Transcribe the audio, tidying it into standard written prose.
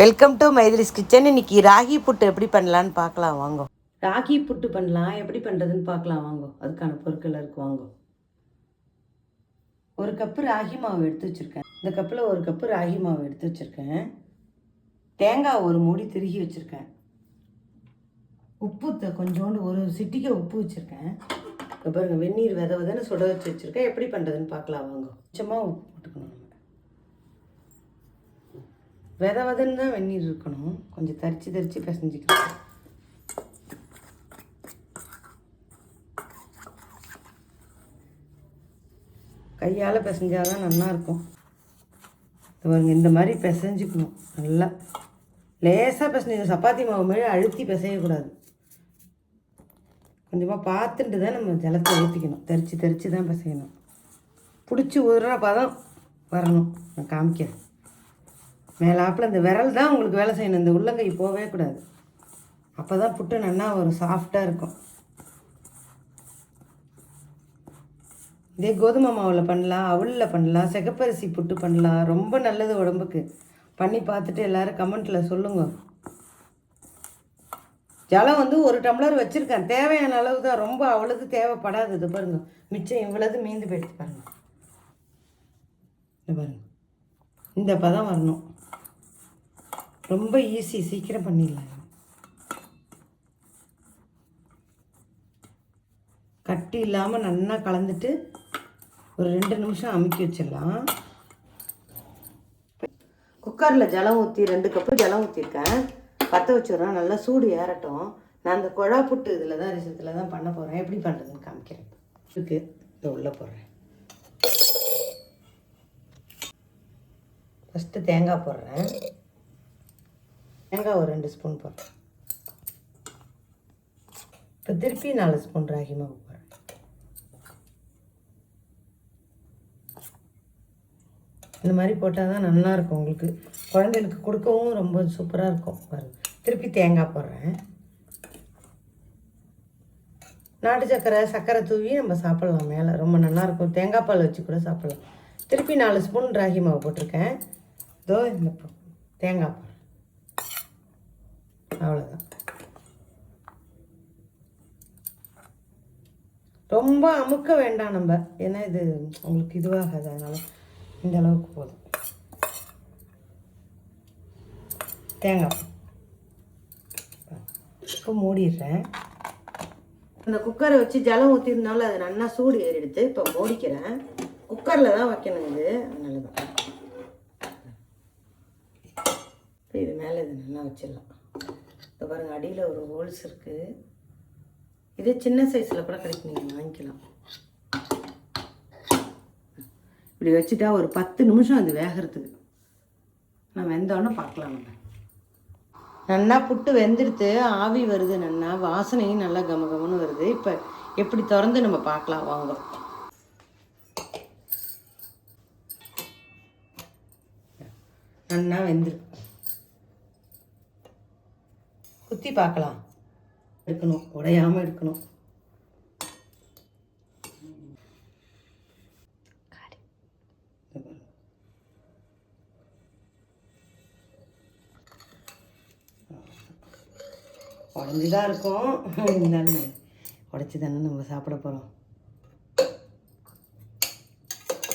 Welcome to மைதிலிஸ் kitchen. இன்னைக்கு ராகி புட்டு எப்படி பண்ணலான்னு பார்க்கலாம் வாங்க. ராகி புட்டு பண்ணலாம், எப்படி பண்ணுறதுன்னு பார்க்கலாம் வாங்க. அதுக்கான பொருட்கள் இருக்கு வாங்க. ஒரு கப்பு ராகி மாவு எடுத்து வச்சுருக்கேன். இந்த கப்பில் ஒரு கப்பு ராகி மாவு எடுத்து வச்சுருக்கேன். தேங்காய் ஒரு மூடி திருகி வச்சுருக்கேன். உப்பு கொஞ்சோண்டு ஒரு சிட்டிக்கை உப்பு வச்சுருக்கேன். இப்போ பாருங்கள், வெந்நீர் விதன்னு சுட வச்சு வச்சுருக்கேன். எப்படி பண்ணுறதுன்னு பார்க்கலாம் வாங்க. கொஞ்சமாக உப்பு போட்டுக்கணும். விதன்னு தான் வெந்நீர் இருக்கணும். கொஞ்சம் தரிச்சு பிசைஞ்சிக்கலாம். கையால் பிசைஞ்சாதான் நல்லாயிருக்கும். பாருங்க, இந்த மாதிரி பிசைஞ்சிக்கணும். நல்லா லேசாக பிசைஞ்சு, சப்பாத்தி மாவு மாதிரி அழுத்தி பிசையக்கூடாது. கொஞ்சமாக பார்த்துட்டு தான் நம்ம ஜலத்தை ஊற்றிக்கணும். தரிச்சு தான் பிசையணும். பிடிச்சி ஊதுற பதம் வரணும். நான் காமிக்கிறேன். மேலாப்பில் இந்த விரல் தான் உங்களுக்கு வேலை செய்யணும். இந்த உள்ளங்கை போகவே கூடாது. அப்போ தான் புட்டு நல்லா ஒரு சாஃப்டாக இருக்கும். இதே கோதுமை மாவில் பண்ணலாம், அவலில் பண்ணலாம், சிகப்பரிசி புட்டு பண்ணலாம். ரொம்ப நல்லது உடம்புக்கு. பண்ணி பார்த்துட்டு எல்லோரும் கமெண்ட்டில் சொல்லுங்க. ஜலம் ஒரு டம்ளர் வச்சுருக்கேன். தேவையான அளவு தான், ரொம்ப அவ்வளோது தேவைப்படாது. இது பாருங்கள், மிச்சம் இவ்வளவு மீந்து போயிடுச்சு பாருங்கள். இது பாருங்கள், இந்த பதம் வரணும். ரொம்ப ஈஸி, சீக்கிரம் பண்ணிடலாம். கட்டி இல்லாமல் நல்லா கலந்துட்டு ஒரு 2 நிமிஷம் அமுக்கி வச்சிடலாம். குக்கரில் ஜலம் ஊற்றி 2 கப்பு ஜலம் ஊற்றிருக்கேன். பற்ற வச்சுடுறேன். நல்லா சூடு ஏறட்டும். நான் அந்த குழா புட்டு இதில் தான் பண்ண போகிறேன். எப்படி பண்ணுறதுன்னு காமிக்கிறேன். இதுக்கு இதை உள்ளே போடுறேன். ஃபஸ்ட்டு தேங்காய் போடுறேன். தேங்காய் ஒரு 2 ஸ்பூன் போடுறேன். இப்போ திருப்பி 4 ஸ்பூன் ராகி மாவு போடுறேன். இந்த மாதிரி போட்டால் தான் நல்லாயிருக்கும். உங்களுக்கு குழந்தைகளுக்கு கொடுக்கவும் ரொம்ப சூப்பராக இருக்கும். பாருங்கள், திருப்பி தேங்காய் போடுறேன். நாட்டு சர்க்கரை தூவி நம்ம சாப்பிட்லாம். மேலே ரொம்ப நல்லாயிருக்கும். தேங்காய் பால் வச்சு கூட சாப்பிட்லாம். திருப்பி 4 ஸ்பூன் ராகி மாவு போட்டிருக்கேன். இதோ இந்த தேங்காய் போடுறேன். அவ்வளோதான். ரொம்ப அமுக்க வேண்டாம் நம்ம, ஏன்னா இது உங்களுக்கு இதுவாகாது. அதனால் இந்த அளவுக்கு போதும். தேங்காய் இப்போ மூடிடுறேன். அந்த குக்கரை வச்சு ஜலம் ஊற்றிருந்தாலும் அது நல்லா சூடு ஏறிடுது. இப்போ மூடிக்கிறேன். குக்கரில் தான் வைக்கணும் இது, அதனால தான். இப்போ இது மேலே இது நல்லா வச்சிடலாம். இப்போ பாருங்கள், அடியில் ஒரு ஹோல்ஸ் இருக்குது. இதே சின்ன சைஸில் கூட கிடைக்கும், நீங்கள் வாங்கிக்கலாம். இப்படி வச்சுட்டா ஒரு 10 நிமிஷம் அது வேகிறதுக்கு. நான் வெந்தோடனே பார்க்கலாம். நம்ம நல்லா புட்டு வெந்துடுத்து, ஆவி வருது, நல்லா வாசனையும் நல்லா கமகமன்னு வருது. இப்போ எப்படி திறந்து நம்ம பார்க்கலாம் வாங்க. நல்லா வெந்துருக்கு. குத்தி பார்க்கலாம். எடுக்கணும், உடையாமல் எடுக்கணும். உடஞ்சிதான் இருக்கும், இருந்தாலும் உடைச்சி தானே நம்ம சாப்பிட போகிறோம்.